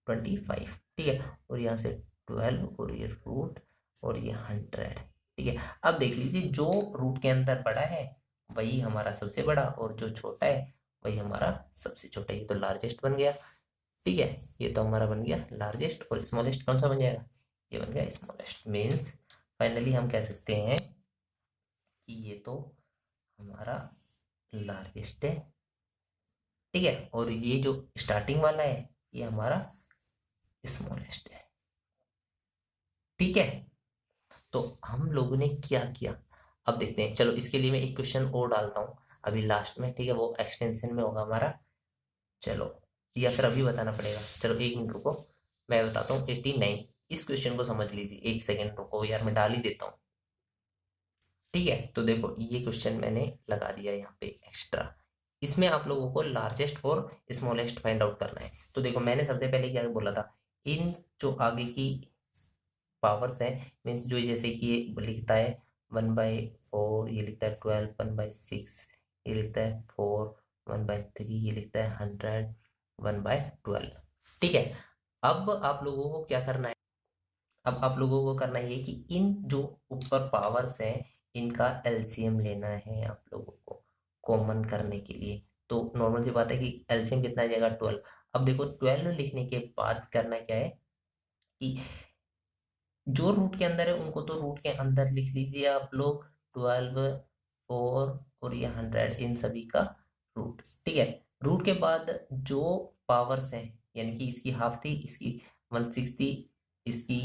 25। ठीक है, और यहाँ से 12 और ये रूट और ये 100। ठीक है, अब देख लीजिए जो रूट के अंदर बड़ा है वही हमारा सबसे बड़ा, और जो छोटा है वही हमारा सबसे छोटा। ये तो लार्जेस्ट बन गया। ठीक है, ये तो हमारा बन गया लार्जेस्ट, और स्मॉलेस्ट कौन सा बन जाएगा, ये बन गया स्मॉलेस्ट। मीन्स फाइनली हम कह सकते हैं कि ये तो हमारा लार्जेस्ट है। ठीक है, और ये जो स्टार्टिंग वाला है ये हमारा स्मॉलेस्ट है। ठीक है, तो हम लोगों ने क्या किया, अब देखते हैं। चलो इसके लिए मैं एक क्वेश्चन और डालता हूँ अभी लास्ट में। ठीक है, वो एक्सटेंशन में होगा हमारा। चलो, या फिर अभी बताना पड़ेगा। चलो 1 मिनट रुको, मैं बताता हूँ। 89, इस क्वेश्चन को समझ लीजिए। 1 सेकेंड रुको यार, मैं डाल ही देता हूँ। ठीक है, तो देखो ये क्वेश्चन मैंने लगा दिया यहाँ पे एक्स्ट्रा। इसमें आप लोगों को लार्जेस्ट और स्मॉलेस्ट फाइंड आउट करना है। तो देखो मैंने सबसे पहले क्या बोला था, इन जो आगे की पावर्स है, मीन्स जो जैसे कि ये लिखता है 1/4, ये लिखता है 12, 1/6, ये लिखता है 4, 1/3, ये लिखता है 100, 1/12। ठीक है, अब आप लोगों को क्या करना है, अब आप लोगों को करना ये कि इन जो ऊपर पावर्स हैं इनका एलसीएम लेना है आप लोगों को कॉमन करने के लिए। तो नॉर्मल सी बात है कि एलसीएम कितना आ जाएगा, 12। अब देखो 12 लिखने के बाद करना क्या है कि जो रूट के अंदर है उनको तो रूट के अंदर लिख लीजिए आप लोग। 12, 4 और ये 100, इन सभी का रूट। ठीक है, रूट के बाद जो पावर्स हैं, यानी कि इसकी हाफ थी, इसकी 1/6 थी, इसकी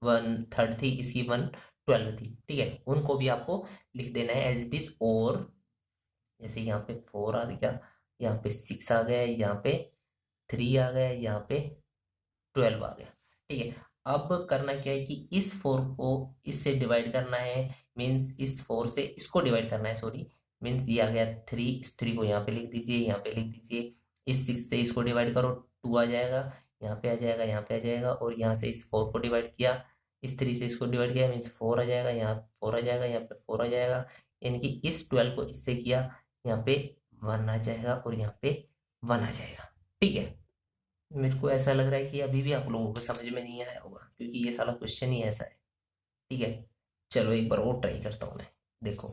1/3 थी, इसकी 1/12 थी। ठीक है, उनको भी आपको लिख देना है एज इट इज। और जैसे यहाँ पे 4 आ गया, यहाँ पे 6 आ गया, यहाँ पे 3 आ गया, यहाँ पे 12 आ गया। ठीक है, अब करना क्या है कि इस 4 को इससे डिवाइड करना है। मीन्स इस 4 से इसको डिवाइड करना है, सॉरी। मीन्स ये आ गया 3, इस 3 को यहाँ पे लिख दीजिए, यहाँ पे लिख दीजिए। इस 6 से इसको डिवाइड करो, 2 आ जाएगा, यहाँ पे आ जाएगा, यहाँ पे आ जाएगा। और यहाँ से इस 4 को डिवाइड किया, इस 3 से इसको डिवाइड किया, मीन्स 4 आ जाएगा, यहाँ 4 आ जाएगा, यहाँ पे 4 आ जाएगा। यानी कि इस 12 को इससे किया, यहाँ पे 1 आ जाएगा, और यहाँ पे 1 आ जाएगा। ठीक है, मेरे को ऐसा लग रहा है कि अभी भी आप लोगों को समझ में नहीं आया होगा, क्योंकि ये सारा क्वेश्चन ही ऐसा है। ठीक है, चलो एक बार और ट्राई करता हूँ मैं। देखो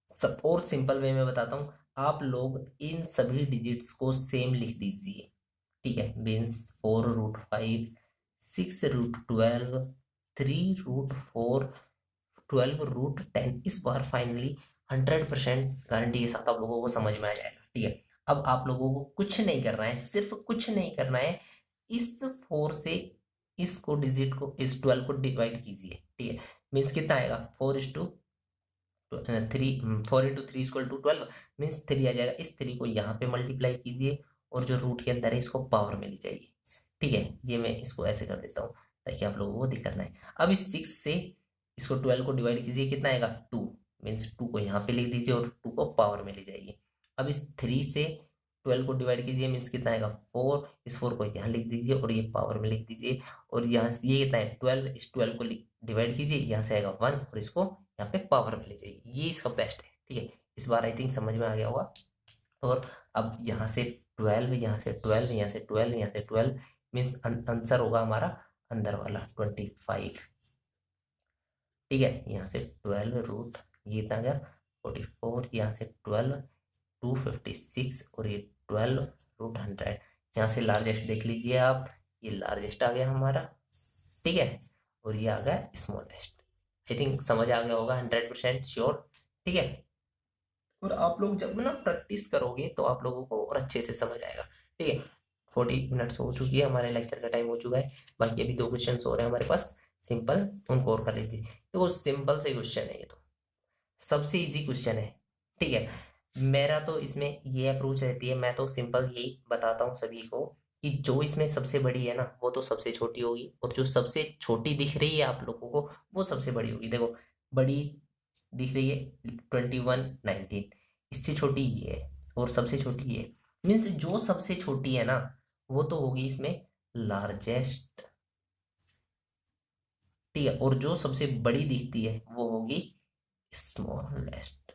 सब और सिंपल वे में बताता हूँ। आप लोग इन सभी डिजिट्स को सेम लिख दीजिए। ठीक है, मीन्स 4√5, 6√12, 3√4, 12√10। इस बार फाइनली 100% गारंटी के साथ आप लोगों को समझ में आ जाएगा। ठीक है, अब आप लोगों को कुछ नहीं करना है, सिर्फ कुछ नहीं करना है। इस 4 से इसको डिजिट को, इस 12 को डिवाइड कीजिए। ठीक है, मीन्स कितना आएगा, 4:3, 4 × 3 = 12, मीन्स 3 आ जाएगा। इस 3 को यहाँ पे मल्टीप्लाई कीजिए, और जो रूट के अंदर है इसको पावर मिल जाएगी। ठीक है, ये मैं इसको ऐसे कर देता हूँ ताकि आप लोगों को दिक्कत ना आए। अब इस 6 से इसको 12 को डिवाइड कीजिए, कितना आएगा, 2। मीन्स 2 को यहाँ पे लिख दीजिए, और 2 को पावर में ले जाइए। अब इस 3 से 12 को डिवाइड कीजिए, मीन्स कितना आएगा, 4। इस 4 को यहाँ लिख दीजिए, और ये पावर में लिख दीजिए। और यहाँ से ये कितना है, 12। इस 12 को डिवाइड कीजिए, यहाँ से आएगा 1, और इसको यहाँ पे पावर में ले जाइए। ये इसका बेस्ट है। ठीक है, इस बार आई थिंक समझ में आ गया होगा। और अब यहाँ से 12, यहाँ से 12, यहाँ से 12, यहाँ से 12, मीन्स आंसर होगा हमारा अंदर वाला 25, ठीक है। यहाँ से 12 रूट, ये इतना गया 44, यहाँ से 12 256 और ये 12 रूट 100। यहाँ से लार्जेस्ट देख लीजिए आप, ये लार्जेस्ट आ गया हमारा, ठीक है, और ये आ गया स्मॉलेस्ट। आई थिंक समझ आ गया होगा, 100% श्योर, ठीक है। और आप लोग जब ना प्रैक्टिस करोगे तो आप लोगों को और अच्छे से समझ आएगा, ठीक है। 40 मिनट्स हो चुकी है, हमारे लेक्चर का टाइम हो चुका है। बाकी अभी 2 क्वेश्चन हो रहे हैं हमारे पास, सिंपल, उनको और कर लीजिए। तो वो सिंपल से क्वेश्चन है, ये तो सबसे इजी क्वेश्चन है, ठीक है। मेरा तो इसमें ये अप्रोच रहती है, मैं तो सिंपल यही बताता हूँ सभी को कि जो इसमें सबसे बड़ी है ना वो तो सबसे छोटी होगी, और जो सबसे छोटी दिख रही है आप लोगों को वो सबसे बड़ी होगी। देखो बड़ी दिख रही है 2119, इससे छोटी ये है और सबसे छोटी ये, मीन्स जो सबसे छोटी है ना वो तो होगी इसमें लार्जेस्ट, ठीक है, और जो सबसे बड़ी दिखती है वो होगी स्मॉलेस्ट।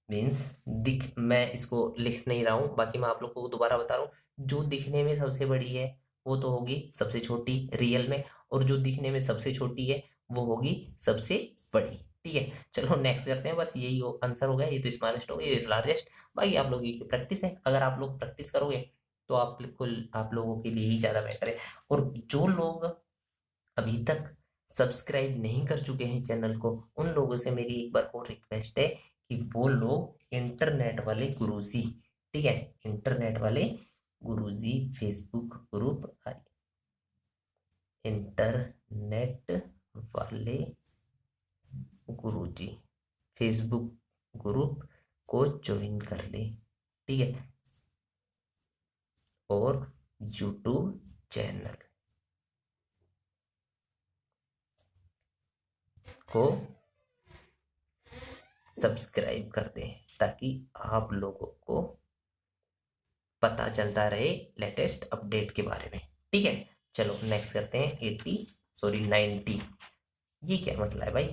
मीन्स दिख, मैं इसको लिख नहीं रहा हूँ, बाकी मैं आप लोग को दोबारा बता रहा हूँ, जो दिखने में सबसे बड़ी है वो तो होगी सबसे छोटी रियल में, और जो दिखने में सबसे छोटी है वो होगी सबसे बड़ी, ठीक है। चलो नेक्स्ट करते हैं, बस यही आंसर हो गया, ये तो स्मॉलेस्ट हो गया, ये लार्जेस्ट। बाकी आप लोगों की प्रैक्टिस है, अगर आप लोग प्रैक्टिस करोगे तो आप बिल्कुल आप लोगों के लिए ही ज़्यादा बेटर है। और जो लोग अभी तक सब्सक्राइब नहीं कर चुके हैं चैनल को, उन लोगों से मेरी एक बार और रिक्वेस्ट है कि वो लोग इंटरनेट वाले गुरुजी, ठीक है, इंटरनेट वाले गुरुजी फेसबुक ग्रुप, इंटरनेट वाले गुरुजी फेसबुक ग्रुप को ज्वाइन कर ले, ठीक है, और यूट्यूब चैनल को सब्सक्राइब कर दें, ताकि आप लोगों को पता चलता रहे लेटेस्ट अपडेट के बारे में, ठीक है। चलो नेक्स्ट करते हैं 90। ये क्या मसला है भाई,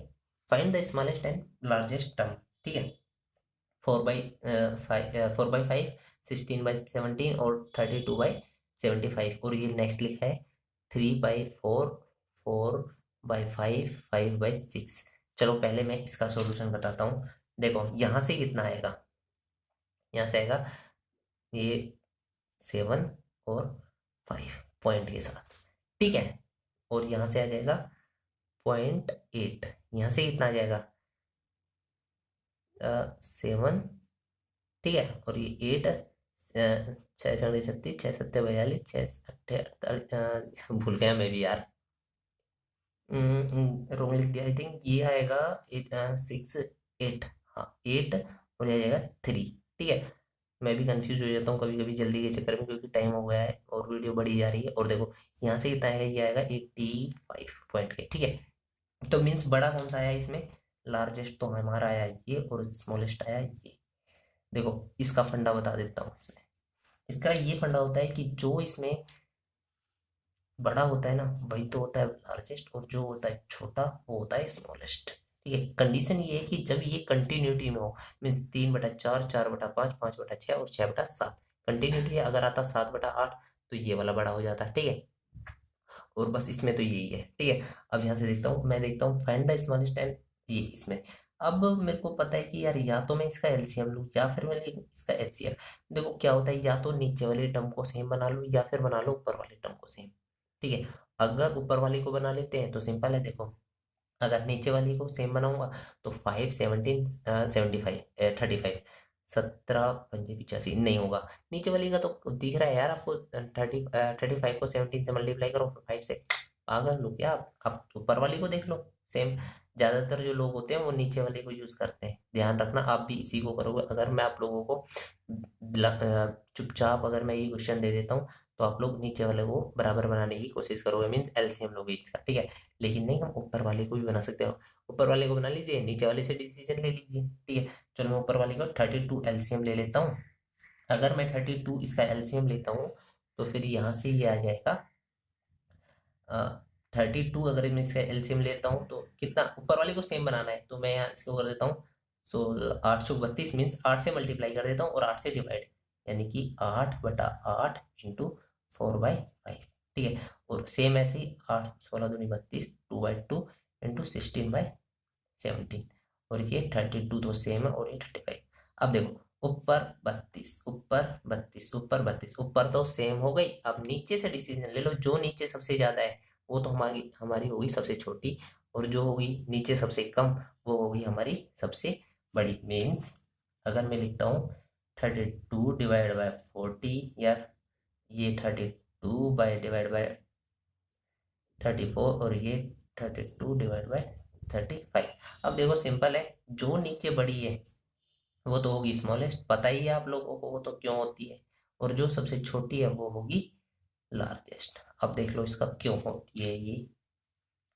find the smallest and largest term, ठीक है। 4/5, 16/17 और 32/75, और ये नेक्स्ट लिखा है 3/4, 4/5, 5/6। चलो पहले मैं इसका सॉल्यूशन बताता हूँ। देखो यहाँ से कितना आएगा, यहाँ से आएगा ये 7 और 5 पॉइंट के साथ, ठीक है, और यहाँ से आ जाएगा 0.8, यहाँ से कितना आ जाएगा 7, ठीक है, और ये 8, 6×6 = 36, 6×7 = 42, 6×8 = 48, भूल गया मैं भी यार, रोंग लिख दिया, आई थिंक ये आएगा 6, 8, हाँ 8, और ये आ जाएगा 3, ठीक है। मैं भी कंफ्यूज हो जाता हूँ कभी कभी जल्दी के चक्कर में, क्योंकि टाइम हो गया है और वीडियो बढ़ी जा रही है। और देखो यहाँ से कितना आएगा, ये आएगा 85 पॉइंट के, ठीक है। तो मीन्स बड़ा कौन सा आया इसमें, लार्जेस्ट तो हमारा आया ये, और स्मॉलेस्ट आया ये। देखो इसका फंडा बता देता हूँ इसमें, इसका ये फंडा होता है कि जो इसमें बड़ा होता है ना वही तो होता है लार्जेस्ट, और जो होता है छोटा वो होता है स्मॉलेस्ट, ठीक है। कंडीशन ये है कि जब ये कंटिन्यूटी में हो, मीन्स 3/4, 4/5, 5/6 और 6/7 कंटिन्यूटी है। अगर आता 7/8 तो ये वाला बड़ा हो जाता है, ठीक है। और बस इसमें तो यही है, ठीक है। अब यहाँ से देखता हूँ, मैं देखता हूँ फाइंड द स्मॉलेस्ट एंड ये इसमें। अब मेरे को पता है कि यार या तो मैं इसका एलसीएम लूँ या फिर मैं इसका एचसीएफ। देखो क्या होता है, या तो नीचे वाले टर्म को सेम बना लो या फिर बना लो ऊपर वाले टर्म को सेम, ठीक है। अगर ऊपर वाले को बना लेते हैं तो सिंपल है, देखो अगर नीचे वाली को सेम बनाऊंगा तो 5, 17, 75, 35, 17×5 = 85 नहीं होगा। नीचे वाली का तो दिख रहा है यार आपको, 35 को 17 से मल्टीप्लाई करो, 5 से, पागल लो क्या आप ऊपर वाली को देख लो सेम। ज्यादातर जो लोग होते हैं वो नीचे वाले को यूज करते हैं, ध्यान रखना आप भी इसी को करोगे। अगर मैं आप लोगों को चुपचाप अगर मैं ये क्वेश्चन दे देता हूँ तो आप लोग नीचे वाले को बराबर बनाने की कोशिश करोगे, मीन्स एलसीएम लोगे इसका, ठीक है। लेकिन नहीं, हम ऊपर वाले को भी बना सकते हो, ऊपर वाले को बना लीजिए, नीचे वाले से डिसीजन ले लीजिए, ठीक है। चलो मैं ऊपर वाले को 32 एलसीएम ले लेता हूँ। अगर मैं 32 इसका एलसीएम लेता हूँ तो फिर यहाँ से ये आ जाएगा 32। अगर मैं इसका एलसीएम लेता हूँ तो कितना, ऊपर वाले को सेम बनाना है तो मैं यहाँ इसको कर देता हूँ 832, मीन्स 8 से मल्टीप्लाई कर देता हूँ और 8 से डिवाइड, यानी कि 8/8 × 4/5, ठीक है। और सेम ऐसे ही 8 16 दूनी 32 2/2 इंटू 16/17 और ये 32 तो सेम है और ये 35। अब देखो ऊपर 32 ऊपर 32 ऊपर 32 ऊपर तो सेम हो गई। अब नीचे से डिसीजन ले लो, जो नीचे सबसे ज्यादा है वो तो हमारी हमारी होगी सबसे छोटी, और जो होगी नीचे सबसे कम वो होगी हमारी सबसे बड़ी। मीन्स अगर मैं लिखता हूँ 32 डिवाइड बाय 40, या ये 32 बाय डिवाइड बाय 34 और ये 32 डिवाइड बाय 35। अब देखो सिंपल है, जो नीचे बड़ी है वो तो होगी स्मॉलेस्ट, पता ही है आप लोगों को वो तो क्यों होती है, और जो सबसे छोटी है वो होगी लार्जेस्ट। अब देख लो इसका क्यों होती है ये।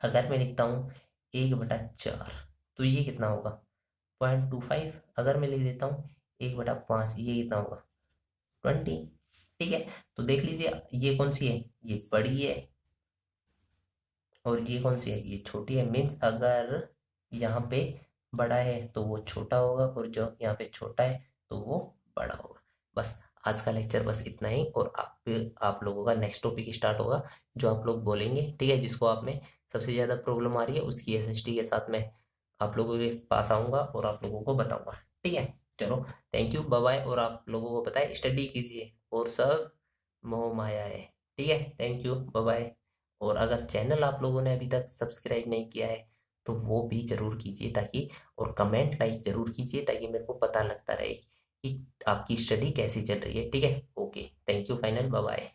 अगर मैं लिखता हूँ 1/4 तो ये कितना होगा 0.25। अगर मैं लिख देता हूँ 1/5 ये कितना होगा 20। ठीक है, तो देख लीजिए ये कौन सी है, ये बड़ी है, और ये कौन सी है, ये छोटी है। मीन्स अगर यहाँ पे बड़ा है तो वो छोटा होगा, और जो यहाँ पे छोटा है तो वो बड़ा होगा। बस आज का लेक्चर बस इतना ही, और आप लोगों का नेक्स्ट टॉपिक स्टार्ट होगा जो आप लोग बोलेंगे। ठीक है, जिसको आप में सबसे ज़्यादा प्रॉब्लम आ रही है उसकी एसएसटी के साथ में आप लोगों के पास आऊँगा और आप लोगों को बताऊँगा। ठीक है, चलो थैंक यू, बाय बाय। और आप लोगों को पता है स्टडी कीजिए और सब मोह माया है। ठीक है, थैंक यू, बाय बाय। और अगर चैनल आप लोगों ने अभी तक सब्सक्राइब नहीं किया है तो वो भी जरूर कीजिए, ताकि और कमेंट लाइक जरूर कीजिए ताकि मेरे को पता लगता रहे कि आपकी स्टडी कैसी चल रही है। ठीक है, okay, thank you, final, bye bye.